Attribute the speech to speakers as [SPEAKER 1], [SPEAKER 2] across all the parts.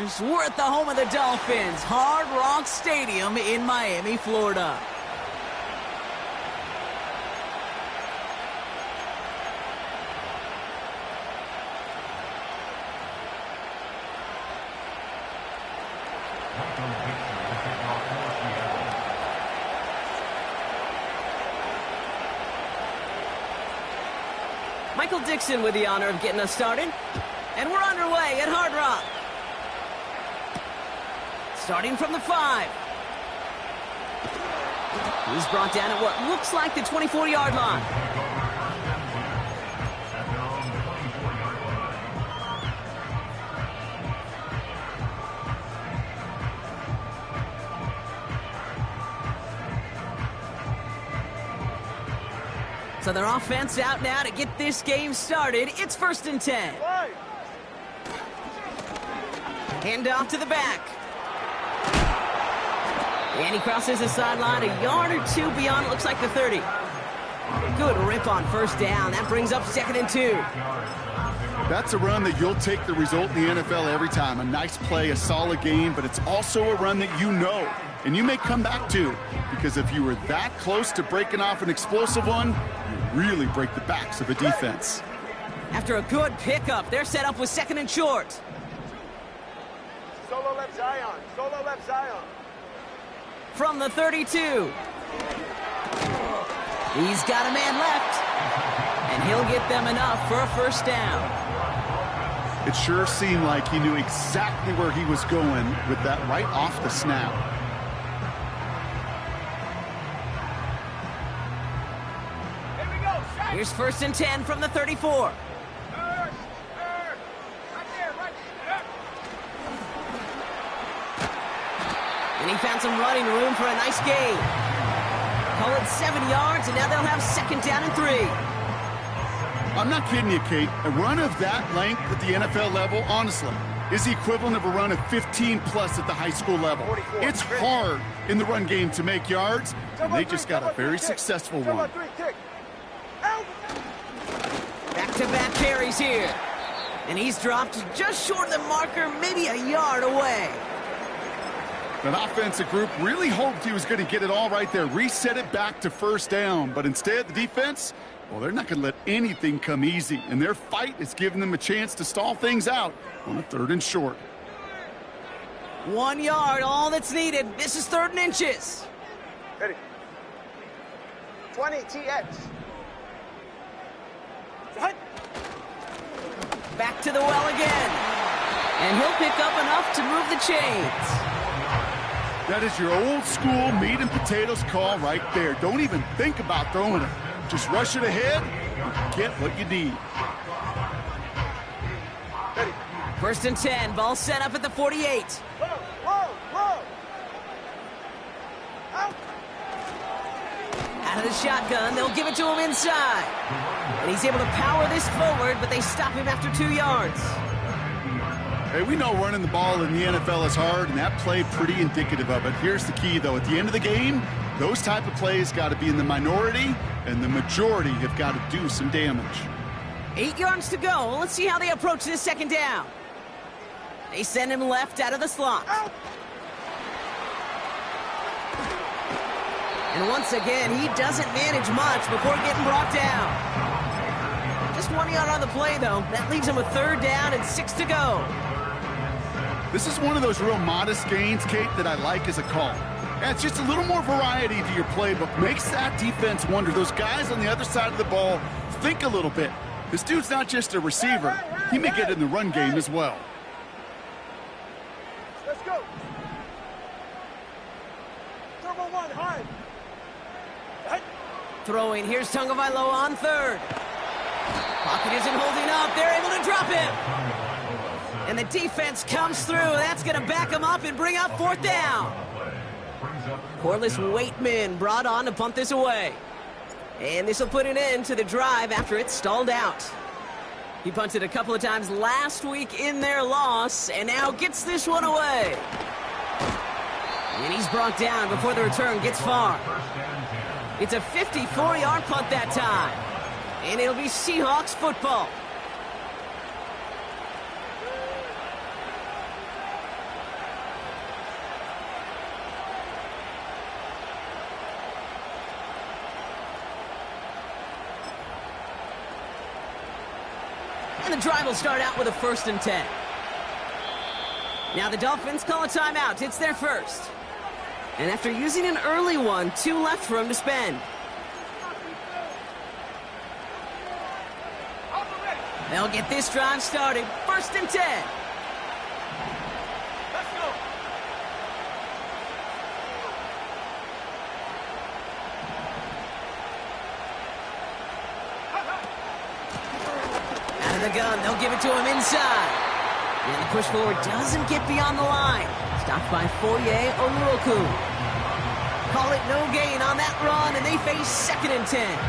[SPEAKER 1] Raiders, we're at the home of the Dolphins, Hard Rock Stadium in Miami, Florida. Michael Dixon with the honor of getting us started. And we're underway at Hard Rock. Starting from the 5. He's brought down at what looks like the 24-yard line. So their offense out now to get this game started. It's 1st and 10. Hand off to the back. And he crosses the sideline a yard or two beyond, it looks like the 30. Good rip on 1st down. That brings up 2nd and 2.
[SPEAKER 2] That's a run that you'll take the result in the NFL every time. A nice play, a solid game, but it's also a run that you know, and you may come back to, because if you were that close to breaking off an explosive one, you really break the backs of a defense.
[SPEAKER 1] After a good pickup, they're set up with 2nd and short.
[SPEAKER 3] Solo left Zion. Solo left Zion.
[SPEAKER 1] From the 32. He's got a man left. And he'll get them enough for a 1st down.
[SPEAKER 2] It sure seemed like he knew exactly where he was going with that right off the snap.
[SPEAKER 3] Here we go.
[SPEAKER 1] Here's 1st and 10 from the 34. And he found some running room for a nice gain. Call it 7 yards, and now they'll have 2nd down and 3.
[SPEAKER 2] I'm not kidding you, Kate. A run of that length at the NFL level, honestly, is the equivalent of a run of 15-plus at the high school level. It's hard in the run game to make yards, and they just got a very successful one.
[SPEAKER 1] Back-to-back carries here. And he's dropped just short of the marker, maybe a yard away.
[SPEAKER 2] That offensive group really hoped he was going to get it all right there, reset it back to 1st down. But instead, the defense, well, they're not going to let anything come easy. And their fight is giving them a chance to stall things out on a 3rd and short.
[SPEAKER 1] 1 yard, all that's needed. This is 3rd and inches.
[SPEAKER 3] Ready. 20 TX.
[SPEAKER 1] Back to the well again. And he'll pick up enough to move the chains.
[SPEAKER 2] That is your old school meat and potatoes call right there. Don't even think about throwing it. Just rush it ahead and get what you need.
[SPEAKER 3] Ready.
[SPEAKER 1] 1st and 10, ball set up at the 48.
[SPEAKER 3] Whoa.
[SPEAKER 1] Out of the shotgun, they'll give it to him inside. And he's able to power this forward, but they stop him after 2 yards.
[SPEAKER 2] Hey, we know running the ball in the NFL is hard, and that play pretty indicative of it. Here's the key, though. At the end of the game, those type of plays got to be in the minority, and the majority have got to do some damage.
[SPEAKER 1] 8 yards to go. Let's see how they approach this 2nd down. They send him left out of the slot. And once again, he doesn't manage much before getting brought down. Just 1 yard on the play, though. That leaves him a 3rd down and 6 to go.
[SPEAKER 2] This is one of those real modest gains, Kate, that I like as a call. It's just a little more variety to your playbook. Makes that defense wonder. Those guys on the other side of the ball think a little bit. This dude's not just a receiver. He may get in the run game as well.
[SPEAKER 3] Let's go. Turbo 1, high.
[SPEAKER 1] Throwing, here's Tagovailoa on 3rd. Pocket isn't holding up. They're able to drop him. And the defense comes through. That's going to back him up and bring up 4th down. Corliss Waitman brought on to punt this away. And this will put an end to the drive after it stalled out. He punted a couple of times last week in their loss, and now gets this one away. And he's brought down before the return gets far. It's a 54-yard punt that time. And it'll be Seahawks football. And the drive will start out with a 1st and 10. Now the Dolphins call a timeout. It's their first. And after using an early one, 2 left for him to spend. They'll get this drive started. 1st and 10.
[SPEAKER 3] Let's go.
[SPEAKER 1] Out of the gun, they'll give it to him inside. And the push forward doesn't get beyond the line. Stopped by Foye Oluokun. Call it no gain on that run, and they face 2nd and 10.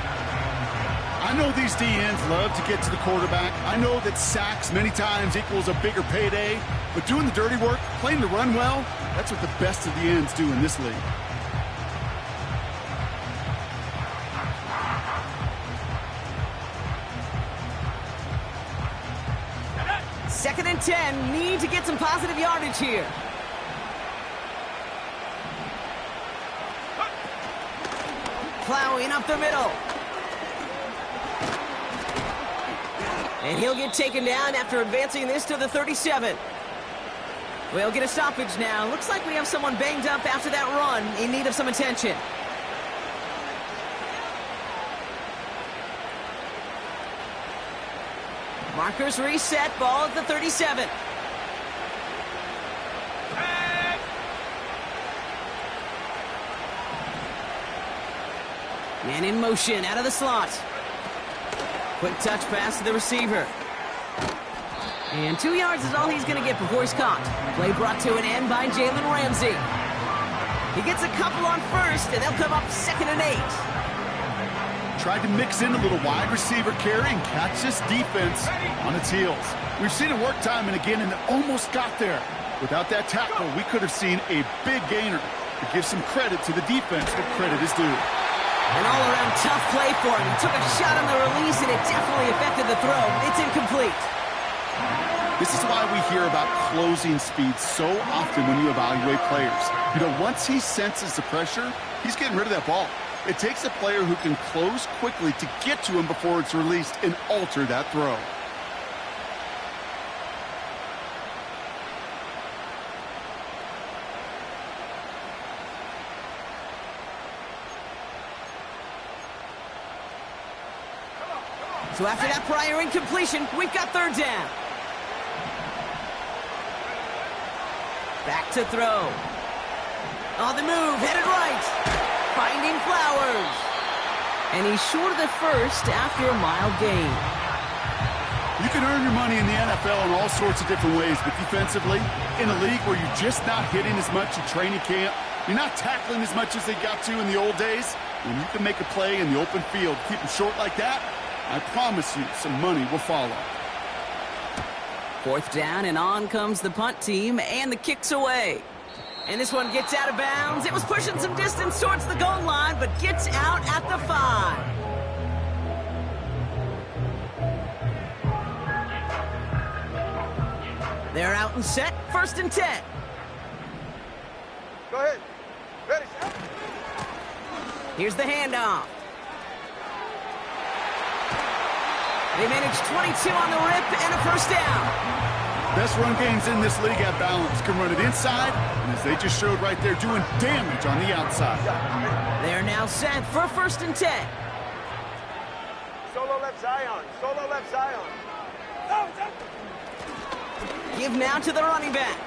[SPEAKER 2] I know these DNs love to get to the quarterback. I know that sacks many times equals a bigger payday. But doing the dirty work, playing the run well, that's what the best of the ends do in this league.
[SPEAKER 1] Second and 10, need to get some positive yardage here. Plowing up the middle. And he'll get taken down after advancing this to the 37. We'll get a stoppage now. Looks like we have someone banged up after that run, in need of some attention. Markers reset, ball at the 37. Man in motion, out of the slot. Quick touch pass to the receiver. And 2 yards is all he's going to get before he's caught. Play brought to an end by Jalen Ramsey. He gets a couple on 1st, and they'll come up 2nd and 8.
[SPEAKER 2] Tried to mix in a little wide receiver carry and catch this defense on its heels. We've seen it work time and again, and it almost got there. Without that tackle, we could have seen a big gainer. To give some credit to the defense where credit is due.
[SPEAKER 1] An all-around tough play for him. He took a shot on the release, and it definitely affected the throw. It's incomplete.
[SPEAKER 2] This is why we hear about closing speed so often when you evaluate players. You know, once he senses the pressure, he's getting rid of that ball. It takes a player who can close quickly to get to him before it's released and alter that throw.
[SPEAKER 1] So after that prior incompletion, we've got 3rd down. Back to throw. On the move, headed right. Finding Flowers. And he's short of the 1st after a mild gain.
[SPEAKER 2] You can earn your money in the NFL in all sorts of different ways, but defensively, in a league where you're just not hitting as much at training camp, you're not tackling as much as they got to in the old days, when you can make a play in the open field, keep them short like that, I promise you some money will follow.
[SPEAKER 1] 4th down, and on comes the punt team, and the kick's away. And this one gets out of bounds. It was pushing some distance towards the goal line, but gets out at the 5. They're out and set. 1st and 10.
[SPEAKER 3] Go ahead. Ready, set.
[SPEAKER 1] Here's the handoff. They managed 22 on the rip and a 1st down.
[SPEAKER 2] Best run games in this league at balance. Can run it inside, and as they just showed right there, doing damage on the outside.
[SPEAKER 1] They're now set for 1st and 10.
[SPEAKER 3] Solo left Zion. Solo left Zion. No,
[SPEAKER 1] Give now to the running back.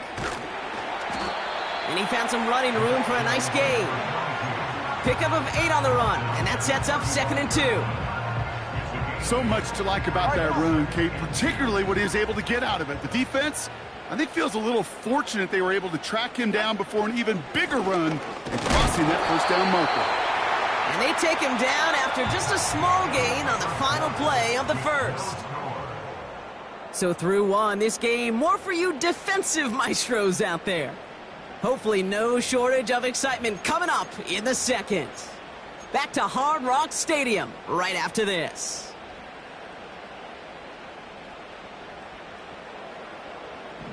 [SPEAKER 1] And he found some running room for a nice gain. Pickup of 8 on the run, and that sets up 2nd and 2.
[SPEAKER 2] So much to like about that run, Kate, particularly what he was able to get out of it. The defense, I think, feels a little fortunate they were able to track him down before an even bigger run and crossing that 1st down marker.
[SPEAKER 1] And they take him down after just a small gain on the final play of the 1st. So through 1, this game, more for you defensive maestros out there. Hopefully no shortage of excitement coming up in the 2nd. Back to Hard Rock Stadium right after this.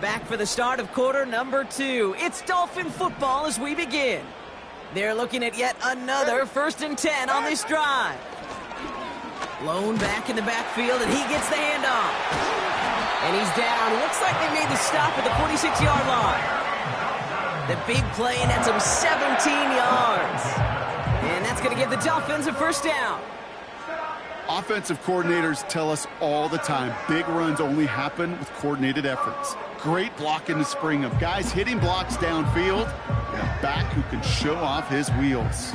[SPEAKER 1] Back for the start of quarter number 2. It's Dolphin football as we begin. They're looking at yet another 1st and 10 on this drive. Lone back in the backfield, and he gets the handoff. And he's down. Looks like they made the stop at the 46-yard line. The big play nets him 17 yards. And that's going to give the Dolphins a first down.
[SPEAKER 2] Offensive coordinators tell us all the time, big runs only happen with coordinated efforts. Great block in the spring of guys hitting blocks downfield and a back who can show off his wheels.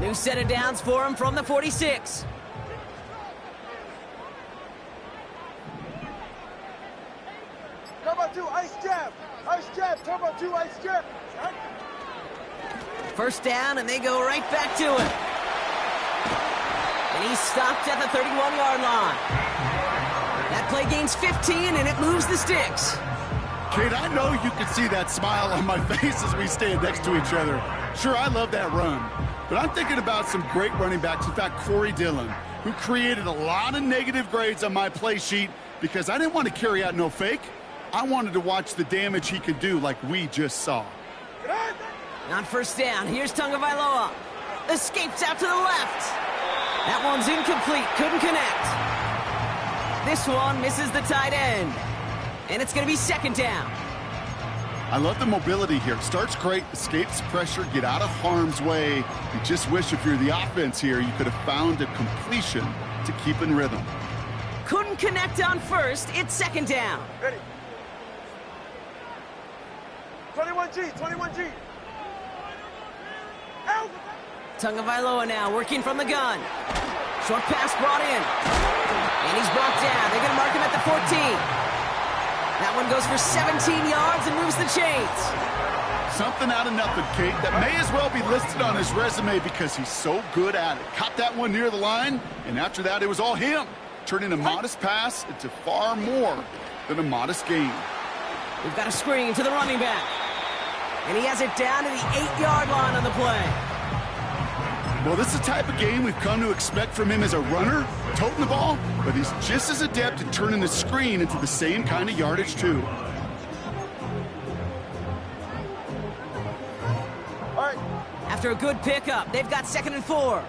[SPEAKER 1] New set of downs for him from the 46.
[SPEAKER 3] Turbo 2, ice jab. Ice jab, turbo 2, ice jab.
[SPEAKER 1] First down, and they go right back to it. And he's stopped at the 31-yard line. That play gains 15, and it moves the sticks.
[SPEAKER 2] Kate, I know you can see that smile on my face as we stand next to each other. Sure, I love that run. But I'm thinking about some great running backs. In fact, Corey Dillon, who created a lot of negative grades on my play sheet because I didn't want to carry out no fake. I wanted to watch the damage he could do like we just saw.
[SPEAKER 1] On first down, here's Tagovailoa. Escapes out to the left. That one's incomplete, couldn't connect. This one misses the tight end. And it's going to be second down.
[SPEAKER 2] I love the mobility here. Starts great, escapes pressure, get out of harm's way. You just wish if you're the offense here, you could have found a completion to keep in rhythm.
[SPEAKER 1] Couldn't connect on first. It's second down.
[SPEAKER 3] Ready. 21G, 21G. Out.
[SPEAKER 1] Tagovailoa now working from the gun. Short pass brought in. And he's brought down. They're going to mark him at the 14. That one goes for 17 yards and moves the chains.
[SPEAKER 2] Something out of nothing, Kate, that may as well be listed on his resume because he's so good at it. Caught that one near the line, and after that, it was all him, turning a modest pass into far more than a modest gain.
[SPEAKER 1] We've got a screen to the running back. And he has it down to the 8-yard line on the play.
[SPEAKER 2] Well, this is the type of game we've come to expect from him as a runner, toting the ball, but he's just as adept at turning the screen into the same kind of yardage, too.
[SPEAKER 3] All right.
[SPEAKER 1] After a good pickup, they've got 2nd and 4.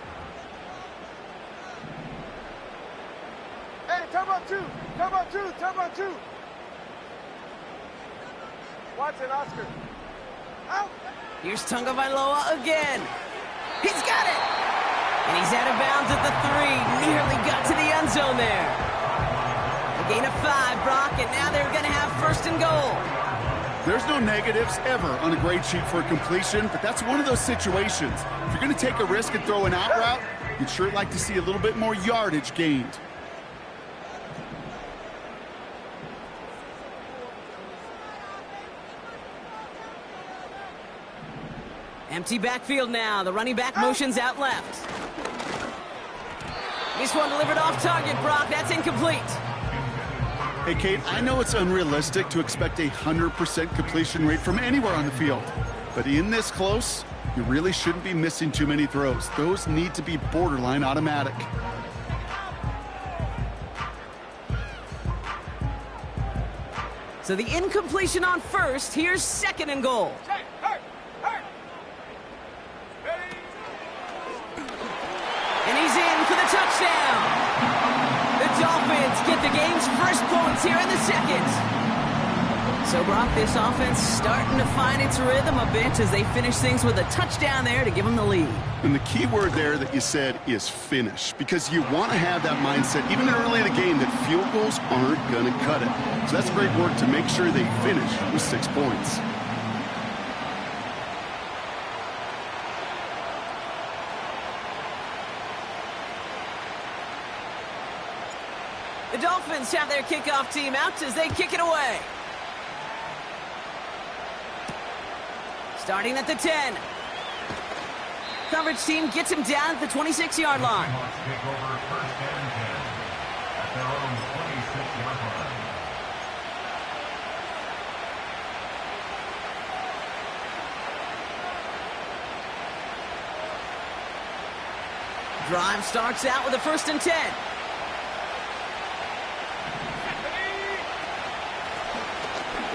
[SPEAKER 3] Hey, turbo 2, turbo 2, turbo 2. Watson, Oscar. Out.
[SPEAKER 1] Here's Tagovailoa again. He's got it! And he's out of bounds at the 3. Nearly got to the end zone there. A gain of 5, Brock, and now they're going to have 1st and goal.
[SPEAKER 2] There's no negatives ever on a grade sheet for a completion, but that's one of those situations. If you're going to take a risk and throw an out route, you'd sure like to see a little bit more yardage gained.
[SPEAKER 1] Empty backfield now. The running back motions out left. This one delivered off target, Brock. That's incomplete.
[SPEAKER 2] Hey, Kate, I know it's unrealistic to expect a 100% completion rate from anywhere on the field. But in this close, you really shouldn't be missing too many throws. Those need to be borderline automatic.
[SPEAKER 1] So the incompletion on first. Here's 2nd and goal. And he's in for the touchdown. The Dolphins get the game's first points here in the second. So, Brock, this offense starting to find its rhythm a bit as they finish things with a touchdown there to give them the lead.
[SPEAKER 2] And the key word there that you said is finish, because you want to have that mindset, even early in the game, that field goals aren't going to cut it. So that's great work to make sure they finish with 6 points.
[SPEAKER 1] The Dolphins have their kickoff team out as they kick it away. Starting at the 10. Coverage team gets him down at the 26-yard line. Drive starts out with a 1st and 10.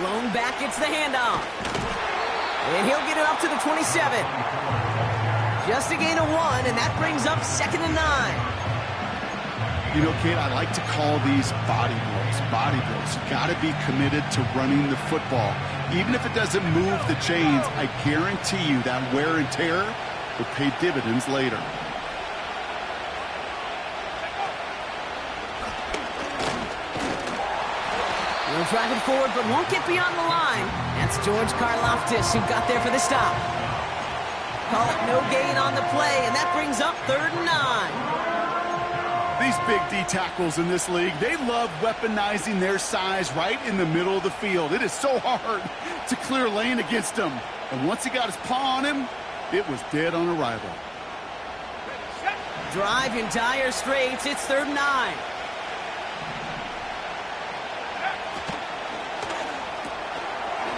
[SPEAKER 1] Lone back gets the handoff. And he'll get it up to the 27. Just a gain of 1, and that brings up 2nd and 9.
[SPEAKER 2] You know, Kate, I like to call these body blows. Body blows. You got to be committed to running the football. Even if it doesn't move the chains, I guarantee you that wear and tear will pay dividends later.
[SPEAKER 1] He'll drive it forward, but won't get beyond the line. That's George Karlaftis who got there for the stop. Call it no gain on the play, and that brings up 3rd and 9.
[SPEAKER 2] These big D tackles in this league, they love weaponizing their size right in the middle of the field. It is so hard to clear lane against him. And once he got his paw on him, it was dead on arrival.
[SPEAKER 1] Drive in dire straits. It's 3rd and 9.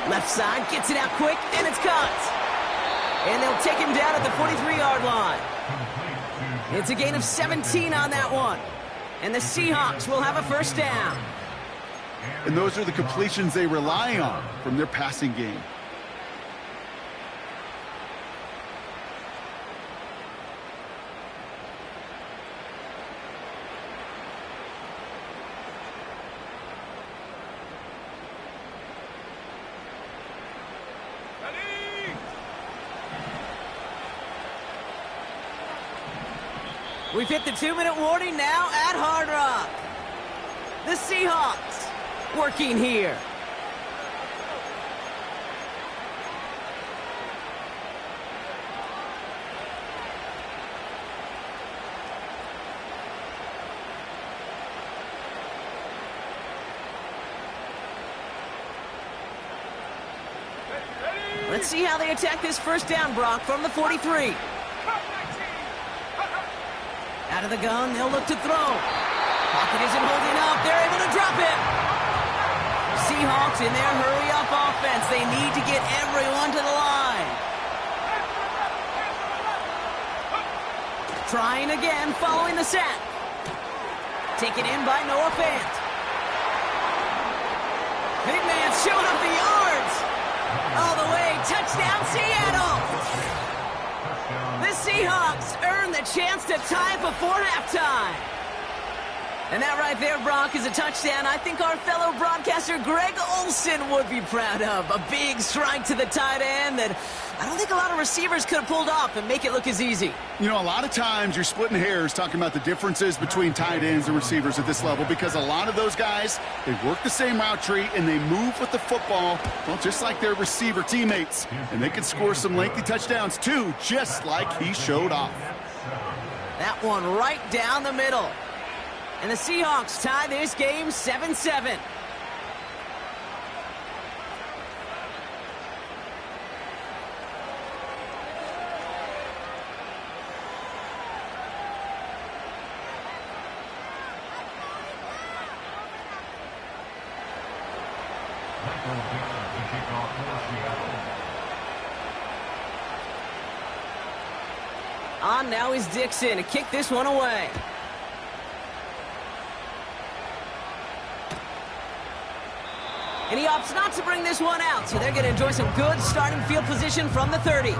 [SPEAKER 1] Left side gets it out quick, and it's cut. And they'll take him down at the 43-yard line. It's a gain of 17 on that one. And the Seahawks will have a 1st down.
[SPEAKER 2] And those are the completions they rely on from their passing game.
[SPEAKER 1] We've hit the 2-minute warning now at Hard Rock. The Seahawks working here. Let's see how they attack this 1st down, Brock, from the 43. Out of the gun, they'll look to throw. Pocket isn't holding up. They're able to drop it. Seahawks in their hurry-up offense. They need to get everyone to the line. Trying again, following the sack. Taken in by Noah Fant. Big man's showing up the yards. All the way, touchdown Seattle. The Seahawks earn the chance to tie before halftime. And that right there, Brock, is a touchdown I think our fellow broadcaster Greg Olsen would be proud of. A big strike to the tight end that I don't think a lot of receivers could have pulled off and make it look as easy.
[SPEAKER 2] You know, a lot of times you're splitting hairs talking about the differences between tight ends and receivers at this level because a lot of those guys, they work the same route tree and they move with the football, well, just like their receiver teammates. And they can score some lengthy touchdowns too, just like he showed off.
[SPEAKER 1] That one right down the middle. And the Seahawks tie this game 7-7. On now is Dixon to kick this one away. And he opts not to bring this one out, so they're going to enjoy some good starting field position from the 30.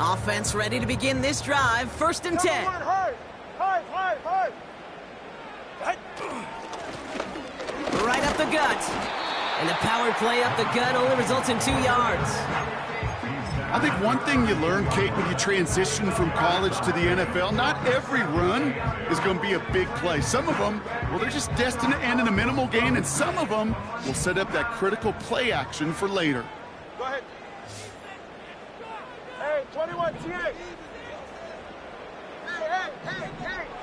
[SPEAKER 1] Offense ready to begin this drive. 1st and 10. Right up the gut. And the power play up the gut only results in 2 yards.
[SPEAKER 2] I think one thing you learn, Kate, when you transition from college to the NFL, not every run is going to be a big play. Some of them, well, they're just destined to end in a minimal gain, and some of them will set up that critical play action for later.
[SPEAKER 3] Go ahead. Hey, 21, TA.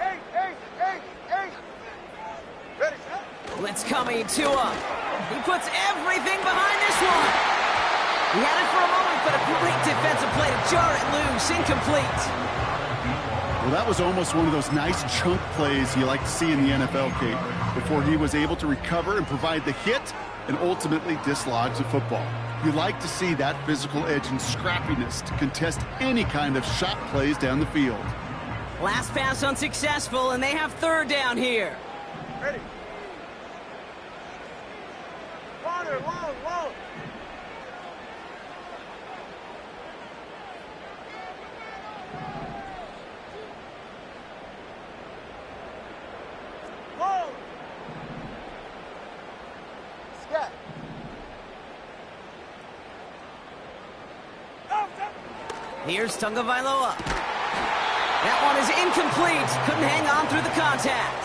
[SPEAKER 3] Hey. Ready.
[SPEAKER 1] Blitz coming to him. He puts everything behind this one. He had it for a moment, but a great defensive play to jar it loose. Incomplete.
[SPEAKER 2] Well, that was almost one of those nice chunk plays you like to see in the NFL, Kate, before he was able to recover and provide the hit and ultimately dislodge the football. You like to see that physical edge and scrappiness to contest any kind of shot plays down the field.
[SPEAKER 1] Last pass unsuccessful, and they have third down here.
[SPEAKER 3] Ready. Water, long, long. Long. Scat.
[SPEAKER 1] Here's Tagovailoa. That one is incomplete. Couldn't hang on through the contact.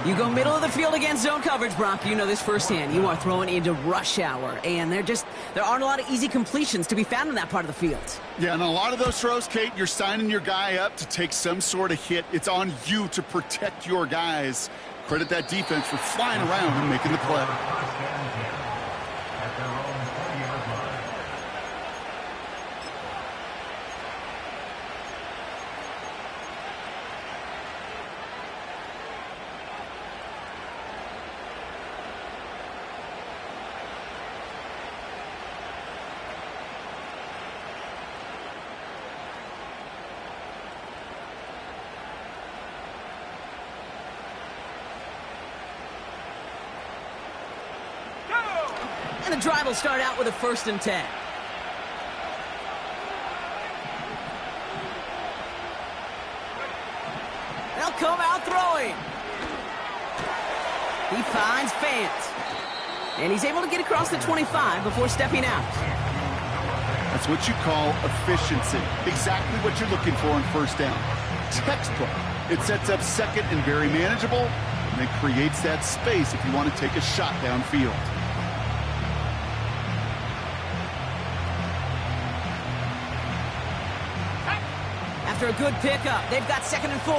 [SPEAKER 1] You go middle of the field against zone coverage, Brock. You know this firsthand. You are throwing into rush hour, and there aren't a lot of easy completions to be found in that part of the field.
[SPEAKER 2] Yeah, and a lot of those throws, Kate, you're signing your guy up to take some sort of hit. It's on you to protect your guys. Credit that defense for flying around and making the play.
[SPEAKER 1] And the drive will start out with a 1st and 10. They'll come out throwing. He finds Fant. And he's able to get across the 25 before stepping out.
[SPEAKER 2] That's what you call efficiency. Exactly what you're looking for on 1st down. Textbook. It sets up 2nd and very manageable, and it creates that space if you want to take a shot downfield.
[SPEAKER 1] After a good pickup, they've got 2nd and 4.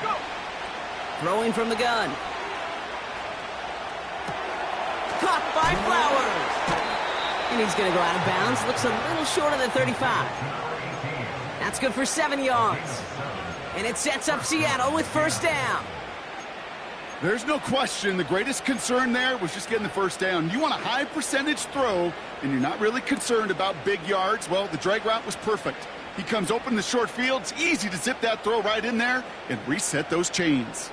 [SPEAKER 3] Go.
[SPEAKER 1] Throwing from the gun. Caught by Flowers. And he's going to go out of bounds. Looks a little short of the 35. That's good for 7 yards. And it sets up Seattle with 1st down.
[SPEAKER 2] There's no question the greatest concern there was just getting the 1st down. You want a high percentage throw, and you're not really concerned about big yards. Well, the drag route was perfect. He comes open in the short field. It's easy to zip that throw right in there and reset those chains.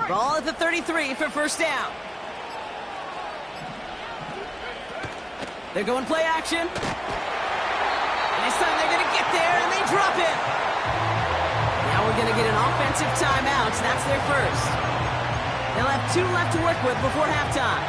[SPEAKER 1] Ball at the 33 for 1st down. They're going play action. And this time they're going to get there, and they drop it. Now we're going to get an offensive timeout. That's their first. They'll have 2 left to work with before halftime.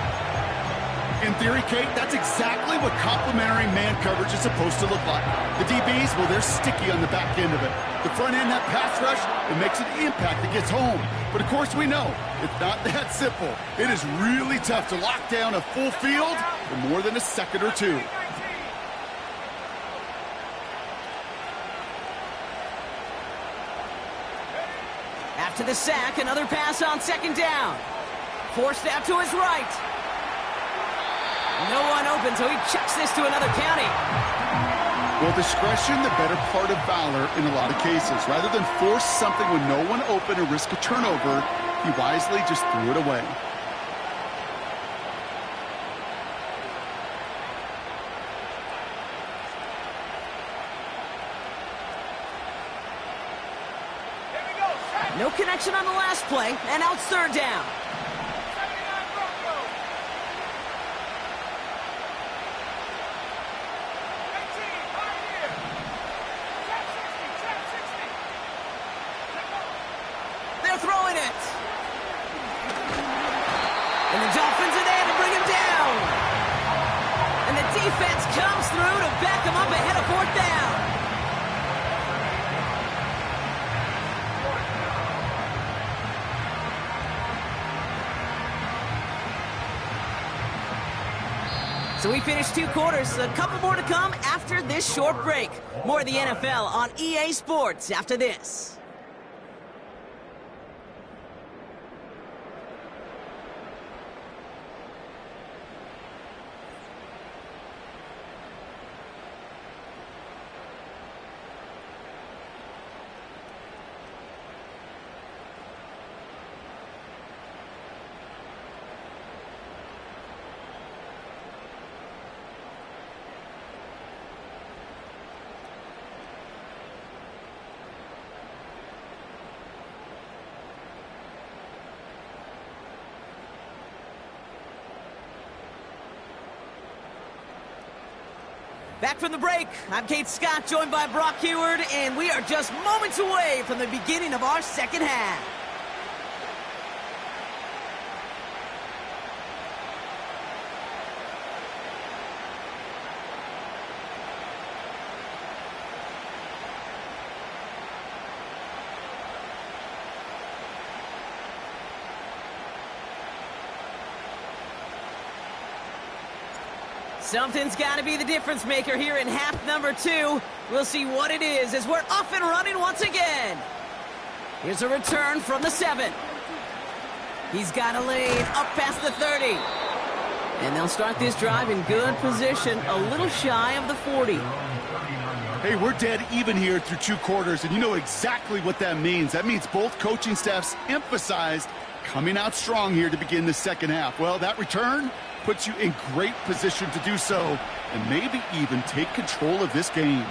[SPEAKER 2] In theory, Kate, that's exactly what complementary man coverage is supposed to look like. The DBs, well, they're sticky on the back end of it. The front end, that pass rush, it makes an impact that gets home. But, of course, we know it's not that simple. It is really tough to lock down a full field for more than a second or two.
[SPEAKER 1] After the sack, another pass on 2nd down. Forced out to his right. No one open, so he chucks this to another county.
[SPEAKER 2] Well, discretion, the better part of valor in a lot of cases. Rather than force something with no one open or risk a turnover, he wisely just threw it away.
[SPEAKER 1] No connection on the last play, and now it's 3rd down. They're throwing it. And the Dolphins are there to bring him down. And the defense comes through to back him up ahead of 4th down. So we finished 2 quarters. A couple more to come after this short break. More of the NFL on EA Sports after this. Back from the break, I'm Kate Scott, joined by Brock Huard, and we are just moments away from the beginning of our second half. Something's got to be the difference maker here in half number 2. We'll see what it is as we're off and running once again. Here's a return from the 7. He's got a lane up past the 30. And they'll start this drive in good position, a little shy of the 40.
[SPEAKER 2] Hey, we're dead even here through 2 quarters, and you know exactly what that means. That means both coaching staffs emphasized coming out strong here to begin the second half. Well, that return puts you in great position to do so and maybe even take control of this game.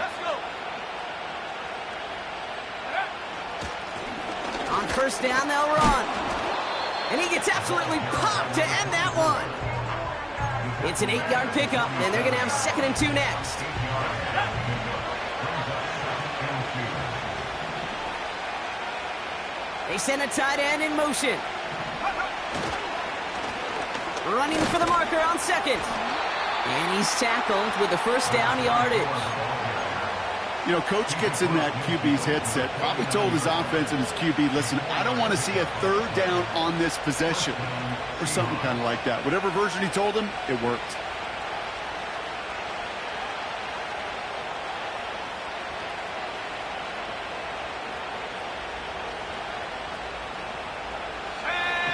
[SPEAKER 1] On first down, they'll run. And he gets absolutely popped to end that one. It's an 8-yard pickup, and they're going to have 2nd and 2 next. They send a tight end in motion. Running for the marker on 2nd. And he's tackled with the first down yardage.
[SPEAKER 2] You know, coach gets in that QB's headset, probably told his offense and his QB, listen, I don't want to see a 3rd down on this possession. Or something kind of like that. Whatever version he told him, it worked.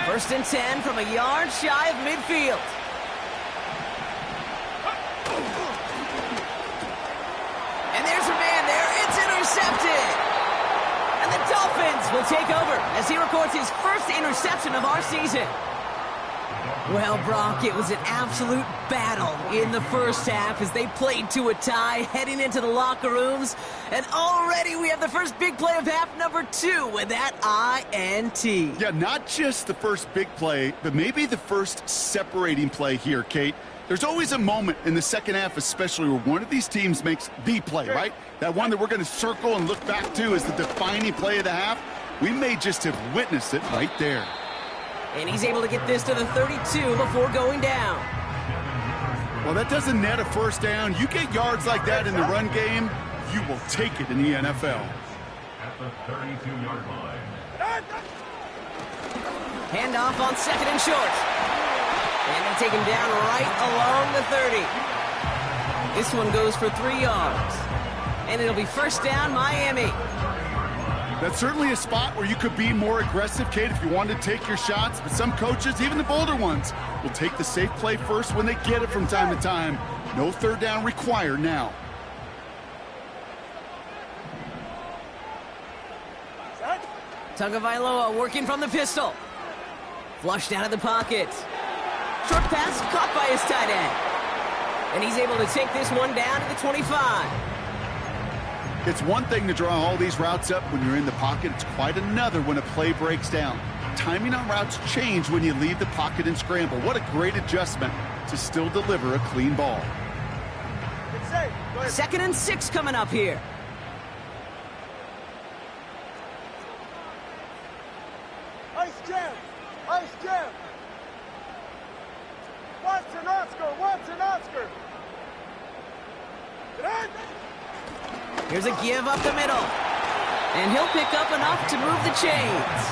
[SPEAKER 1] First and 10 from a yard shy of midfield. And there's a man there. It's intercepted. And the Dolphins will take over as he records his first interception of our season. Well, Brock, it was an absolute battle in the first half as they played to a tie heading into the locker rooms. And already we have the first big play of half number 2 with that INT.
[SPEAKER 2] Yeah, not just the first big play, but maybe the first separating play here, Kate. There's always a moment in the second half, especially where one of these teams makes the play, right? That one that we're going to circle and look back to as the defining play of the half. We may just have witnessed it right there.
[SPEAKER 1] And he's able to get this to the 32 before going down.
[SPEAKER 2] Well, that doesn't net a first down. You get yards like that in the run game, you will take it in the NFL.
[SPEAKER 4] At the 32-yard line.
[SPEAKER 1] Handoff on 2nd and short. And they take him down right along the 30. This one goes for 3 yards. And it'll be first down, Miami.
[SPEAKER 2] That's certainly a spot where you could be more aggressive, Kate, if you wanted to take your shots. But some coaches, even the bolder ones, will take the safe play first when they get it from time to time. No 3rd down required now.
[SPEAKER 1] Tagovailoa working from the pistol. Flushed out of the pocket. Short pass caught by his tight end. And he's able to take this one down to the 25.
[SPEAKER 2] It's one thing to draw all these routes up when you're in the pocket. It's quite another when a play breaks down. Timing on routes change when you leave the pocket and scramble. What a great adjustment to still deliver a clean ball.
[SPEAKER 1] 2nd and 6 coming up here.
[SPEAKER 3] Ice jam! Ice jam! Watson Oscar! Watson Oscar!
[SPEAKER 1] Here's a give up the middle. And he'll pick up enough to move the chains.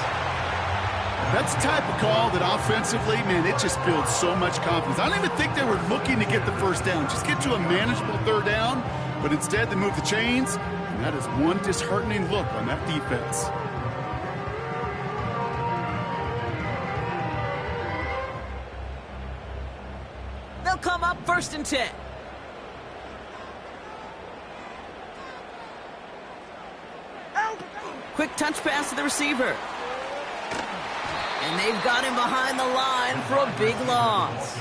[SPEAKER 2] That's the type of call that offensively, man, it just builds so much confidence. I don't even think they were looking to get the first down, just get to a manageable third down, but instead they move the chains, and that is one disheartening look on that defense.
[SPEAKER 1] They'll come up 1st and 10. Quick touch pass to the receiver. And they've got him behind the line for a big loss.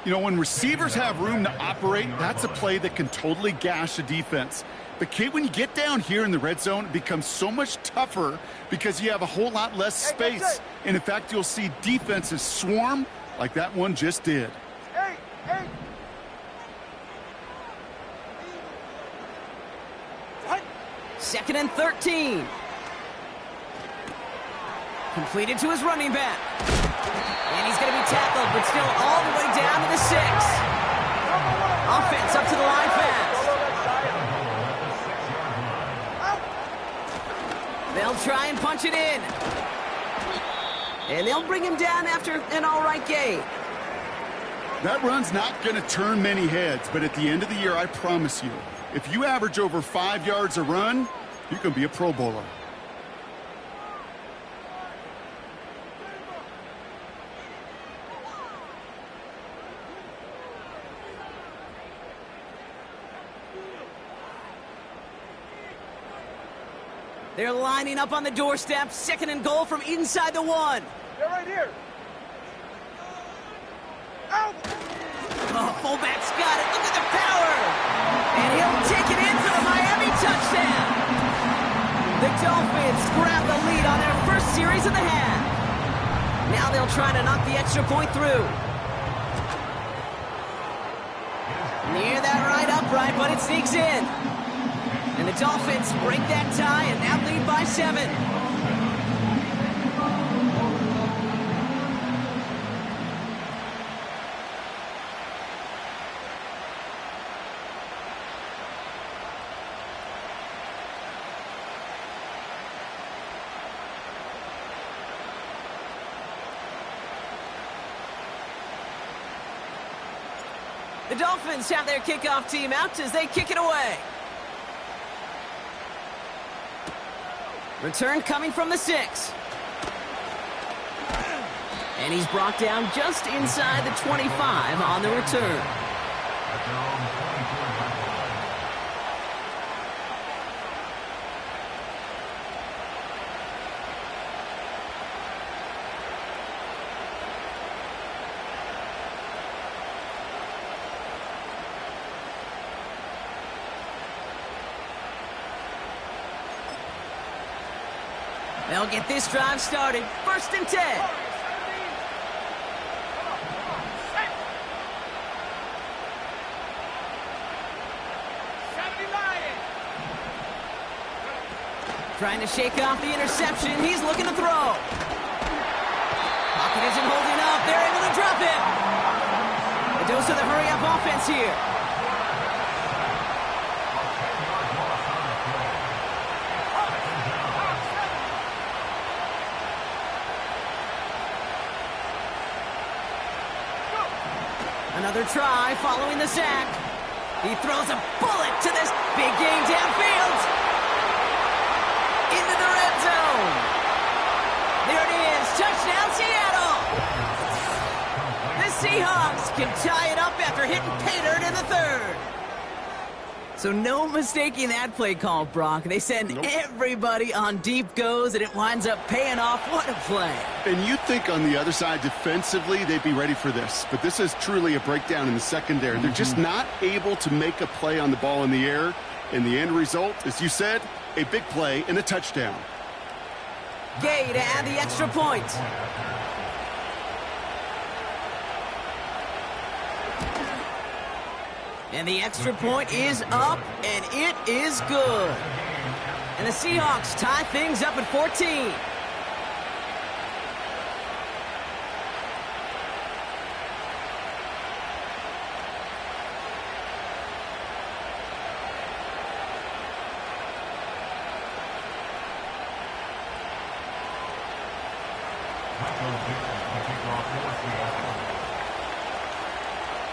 [SPEAKER 2] You know, when receivers have room to operate, that's a play that can totally gash a defense. But, Kate, when you get down here in the red zone, it becomes so much tougher because you have a whole lot less space. And, in fact, you'll see defenses swarm like that one just did.
[SPEAKER 3] Hey.
[SPEAKER 1] 2nd and 13. Completed to his running back. And he's going to be tackled, but still all the way down to the 6. Offense up to the line fast. They'll try and punch it in. And they'll bring him down after an all right gain.
[SPEAKER 2] That run's not going to turn many heads, but at the end of the year, I promise you, if you average over 5 yards a run, you can be a Pro Bowler.
[SPEAKER 1] They're lining up on the doorstep. 2nd and goal from inside the 1.
[SPEAKER 3] They're right here. Out!
[SPEAKER 1] Oh, fullback's got it. Look at the power. And he'll take it in for the Miami touchdown. The Dolphins grab the lead on their first series of the half. Now they'll try to knock the extra point through. Near that right upright, but it sneaks in. And the Dolphins break that tie and now lead by 7. The Dolphins have their kickoff team out as they kick it away. Return coming from the 6. And he's brought down just inside the 25 on the return. They'll get this drive started. 1st and 10. Trying to shake off the interception. He's looking to throw. Pocket isn't holding up. They're able to drop it. The dose of the hurry-up offense here. Another try following the sack. He throws a bullet to this big game downfield. Into the red zone. There it is. Touchdown, Seattle. The Seahawks can tie it up after hitting pay dirt in the 3rd. So no mistaking that play call, Brock. They send everybody on deep goes, and it winds up paying off. What a play.
[SPEAKER 2] And you think on the other side defensively they'd be ready for this. But this is truly a breakdown in the secondary. They're just not able to make a play on the ball in the air. And the end result, as you said, a big play and a touchdown.
[SPEAKER 1] Gay to add the extra point. And the extra point is up, and it is good. And the Seahawks tie things up at 14.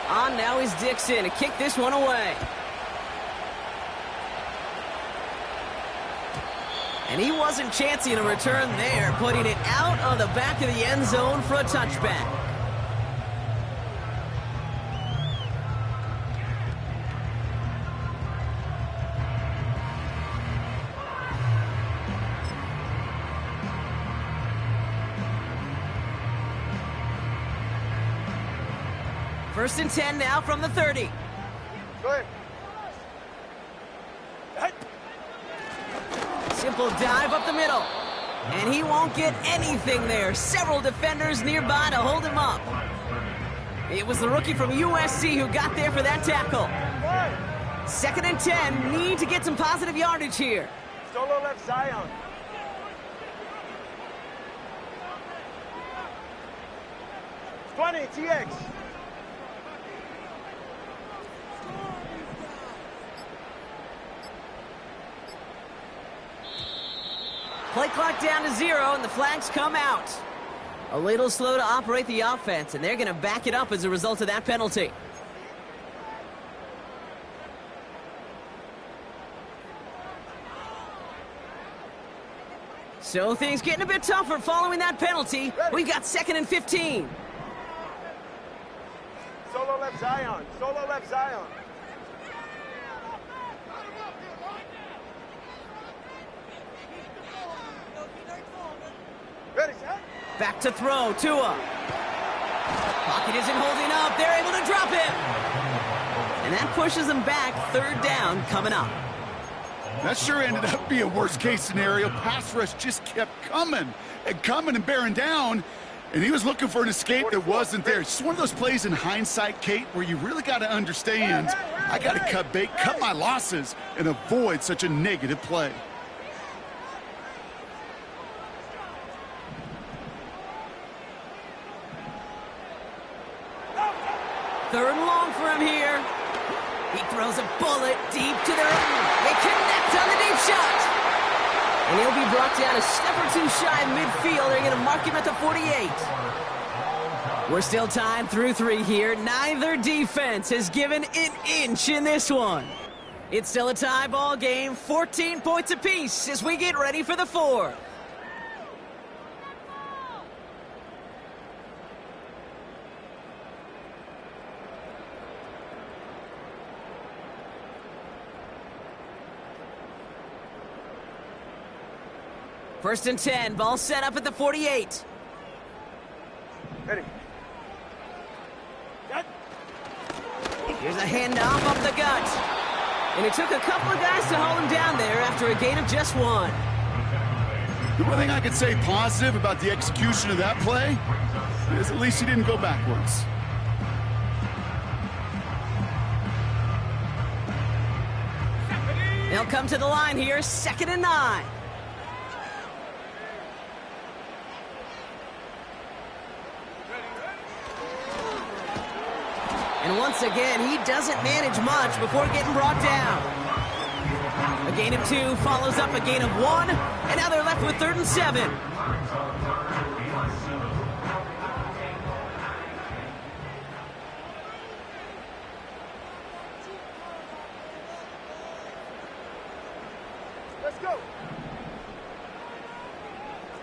[SPEAKER 1] On now is Dixon to kick this one away. And he wasn't chancing a return there, putting it out on the back of the end zone for a touchback. First and 10 now from the 30.
[SPEAKER 3] Go ahead.
[SPEAKER 1] Simple dive up the middle. And he won't get anything there. Several defenders nearby to hold him up. It was the rookie from USC who got there for that tackle. Second and 10. Need to get some positive yardage here.
[SPEAKER 3] Solo left Zion. It's 20, TX.
[SPEAKER 1] Play clock down to 0, and the flags come out. A little slow to operate the offense, and they're going to back it up as a result of that penalty. So things getting a bit tougher following that penalty. We got second and 15.
[SPEAKER 3] Solo left Zion. Solo left Zion. Ready, set.
[SPEAKER 1] Back to throw, Tua. Pocket isn't holding up. They're able to drop him. And that pushes them back. Third down coming up.
[SPEAKER 2] That sure ended up being a worst-case scenario. Pass rush just kept coming and bearing down, and he was looking for an escape that wasn't there. It's just one of those plays in hindsight, Kate, where you really got to understand, I got to cut bait, cut my losses, and avoid such a negative play.
[SPEAKER 1] Third and long for him here. He throws a bullet deep to their own. They connect on the deep shot. And he'll be brought down a step or two shy of midfield. They're going to mark him at the 48. We're still tied through 3 here. Neither defense has given an inch in this one. It's still a tie ball game. 14 points apiece as we get ready for the 4th. First and 10, ball set up at the 48.
[SPEAKER 3] Ready.
[SPEAKER 1] Here's a handoff up the gut. And it took a couple of guys to hold him down there after a gain of just 1.
[SPEAKER 2] The one thing I could say positive about the execution of that play is at least he didn't go backwards.
[SPEAKER 1] They'll come to the line here, 2nd and 9. And once again, he doesn't manage much before getting brought down. A gain of 2 follows up a gain of 1, and now they're left with 3rd and 7.
[SPEAKER 3] Let's go.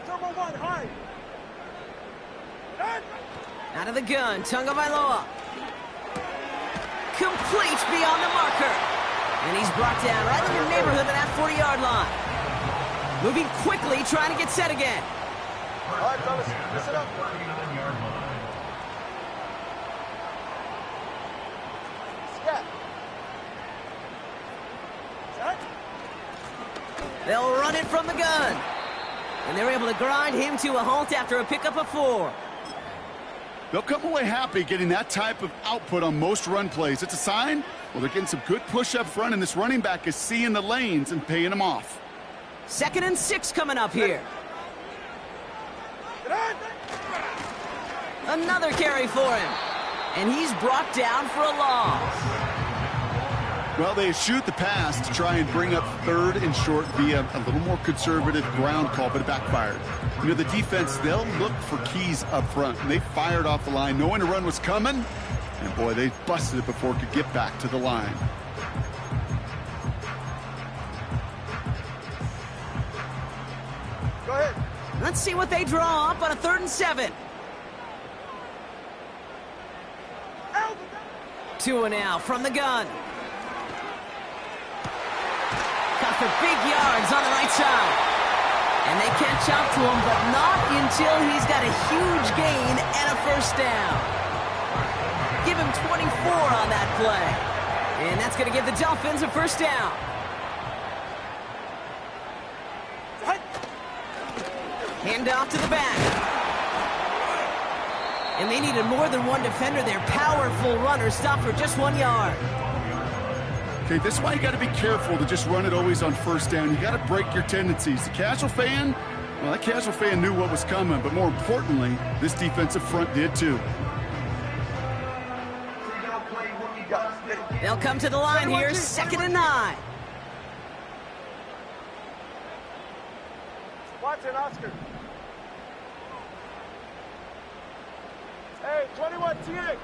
[SPEAKER 3] Turbo 1, high.
[SPEAKER 1] Out of the gun, Tagovailoa. Complete beyond the marker. And he's brought down right in the neighborhood of that 40-yard line. Moving quickly, trying to get set again.
[SPEAKER 3] All right, fellas, listen up. Scat. Set.
[SPEAKER 1] They'll run it from the gun. And they're able to grind him to a halt after a pickup of 4.
[SPEAKER 2] They'll come away happy getting that type of output on most run plays. It's a sign, well, they're getting some good push up front, and this running back is seeing the lanes and paying them off.
[SPEAKER 1] 2nd and 6 coming up here. Another carry for him. And he's brought down for a loss.
[SPEAKER 2] Well, they shoot the pass to try and bring up 3rd and short via a little more conservative ground call, but it backfired. You know, the defense, they'll look for keys up front. And they fired off the line, knowing a run was coming, And boy, they busted it before it could get back to the line.
[SPEAKER 3] Go ahead.
[SPEAKER 1] Let's see what they draw up on a 3rd and 7.
[SPEAKER 3] Out.
[SPEAKER 1] 2 now from the gun. Got for big yards on the right side. And they catch up to him, but not until he's got a huge gain and a 1st down. Give him 24 on that play. And that's going to give the Dolphins a 1st down. Hand off to the back. And they needed more than one defender. Their powerful runner stopped for just 1 yard.
[SPEAKER 2] Okay, this is why you got to be careful to just run it always on 1st down. You got to break your tendencies. The casual fan, well, that casual fan knew what was coming, but more importantly, this defensive front did too.
[SPEAKER 1] They'll come to the line here, 2nd and 9.
[SPEAKER 3] Watson, Oscar. Hey, 21, TA.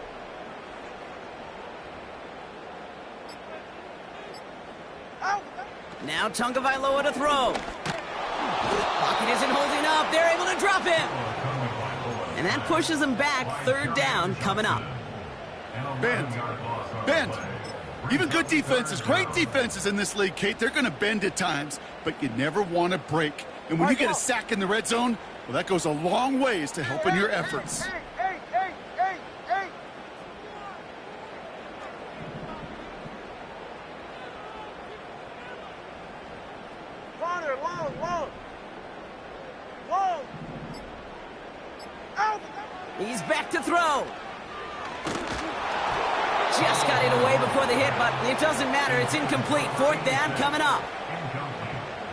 [SPEAKER 3] Out.
[SPEAKER 1] Now Tagovailoa to throw. Pocket isn't holding up. They're able to drop him. And that pushes them back. 3rd down coming up.
[SPEAKER 2] Bend. Even good defenses, great defenses in this league, Kate, they're going to bend at times, but you never want to break. And when you get a sack in the red zone, well, that goes a long ways to helping your efforts.
[SPEAKER 3] Hey. Corner, long. Out.
[SPEAKER 1] He's back to throw. Just got it away before the hit, but it doesn't matter. It's incomplete. 4th down coming up.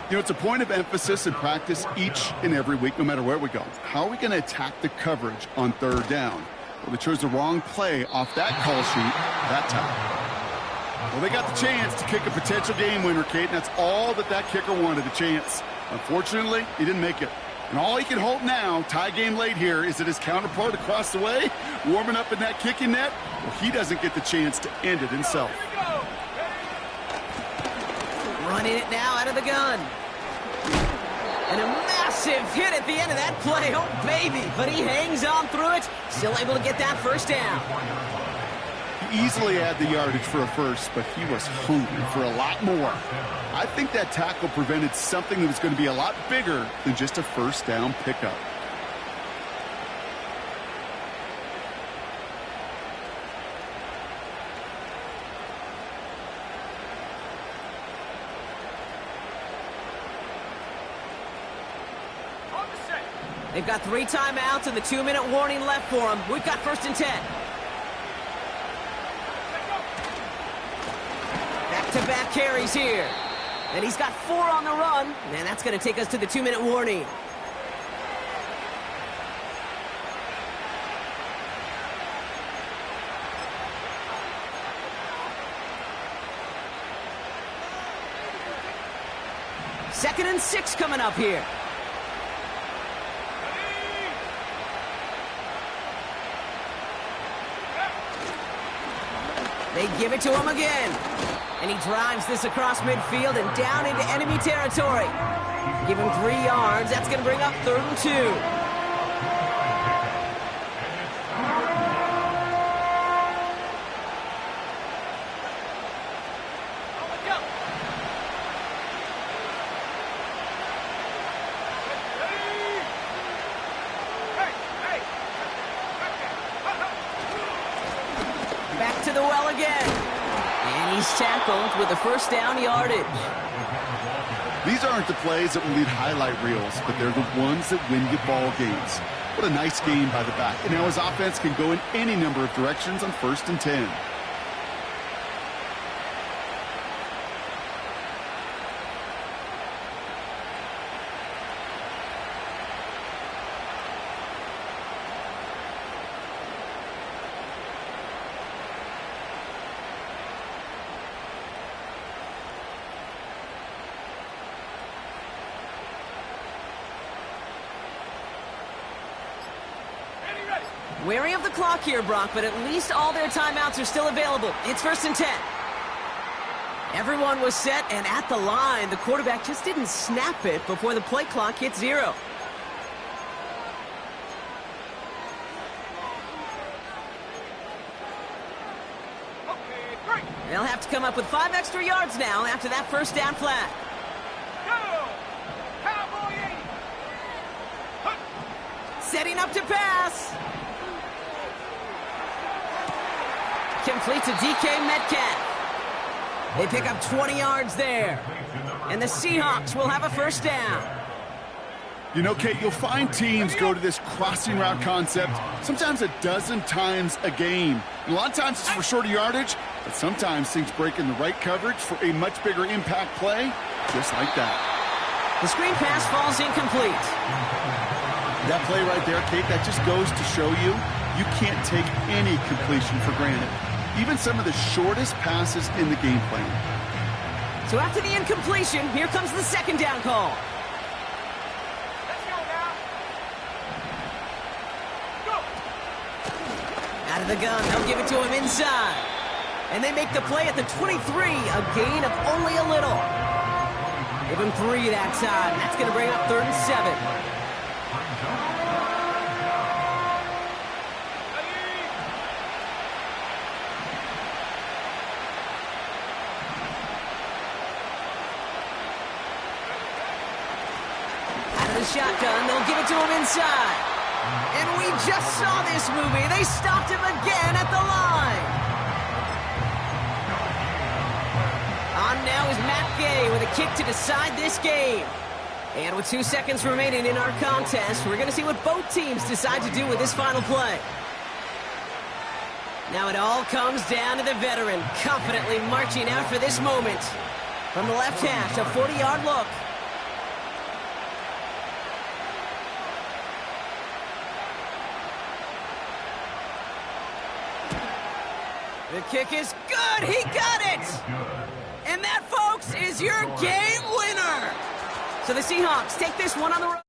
[SPEAKER 2] You know, it's a point of emphasis in practice each and every week, no matter where we go. How are we going to attack the coverage on 3rd down? Well, they chose the wrong play off that call sheet that time. Well, they got the chance to kick a potential game winner, Kate, and that's all that kicker wanted, a chance. Unfortunately, he didn't make it. And all he can hope now, tie game late here, is that his counterpart across the way, warming up in that kicking net, well, he doesn't get the chance to end it himself.
[SPEAKER 1] Running it now out of the gun. And a massive hit at the end of that play. Oh, baby. But he hangs on through it. Still able to get that 1st down.
[SPEAKER 2] He easily had the yardage for a 1st, but he was hungry for a lot more. I think that tackle prevented something that was going to be a lot bigger than just a 1st down pickup.
[SPEAKER 1] They've got 3 timeouts and the 2-minute warning left for them. We've got 1st and 10. Back-to-back carries here. And he's got 4 on the run. And that's going to take us to the 2-minute warning. Second and 6 coming up here. They give it to him again. And he drives this across midfield and down into enemy territory. Give him 3 yards. That's going to bring up 3rd and 2. Back to the well again. And he's tackled with the 1st down yardage.
[SPEAKER 2] These aren't the plays that will lead highlight reels, but they're the ones that win you ball games. What a nice game by the back. And now his offense can go in any number of directions on 1st and 10.
[SPEAKER 1] Wary of the clock here, Brock, but at least all their timeouts are still available. It's 1st and 10. Everyone was set and at the line. The quarterback just didn't snap it before the play clock hit 0. They'll have to come up with 5 extra yards now after that first down flag. Setting up to pass. Complete to DK Metcalf. They pick up 20 yards there. And the Seahawks will have a first down.
[SPEAKER 2] You know, Kate, you'll find teams go to this crossing route concept sometimes a dozen times a game. And a lot of times it's for shorter yardage, but sometimes things break in the right coverage for a much bigger impact play, just like that.
[SPEAKER 1] The screen pass falls incomplete.
[SPEAKER 2] That play right there, Kate, that just goes to show you can't take any completion for granted. Even some of the shortest passes in the game plan.
[SPEAKER 1] So after the incompletion, here comes the second down call.
[SPEAKER 3] Let's go now. Go.
[SPEAKER 1] Out of the gun, they'll give it to him inside. And they make the play at the 23, a gain of only a little. Give him 3 that time. That's going to bring up 3rd and 7. Shotgun, they'll give it to him inside. And we just saw this movie. They stopped him again at the line. On now is Matt Gay with a kick to decide this game. And with 2 seconds remaining in our contest, we're going to see what both teams decide to do with this final play. Now it all comes down to the veteran, confidently marching out for this moment. From the left hash, a 40-yard look. The kick is good. He got it. And that, folks, is your game winner. So the Seahawks take this one on the road.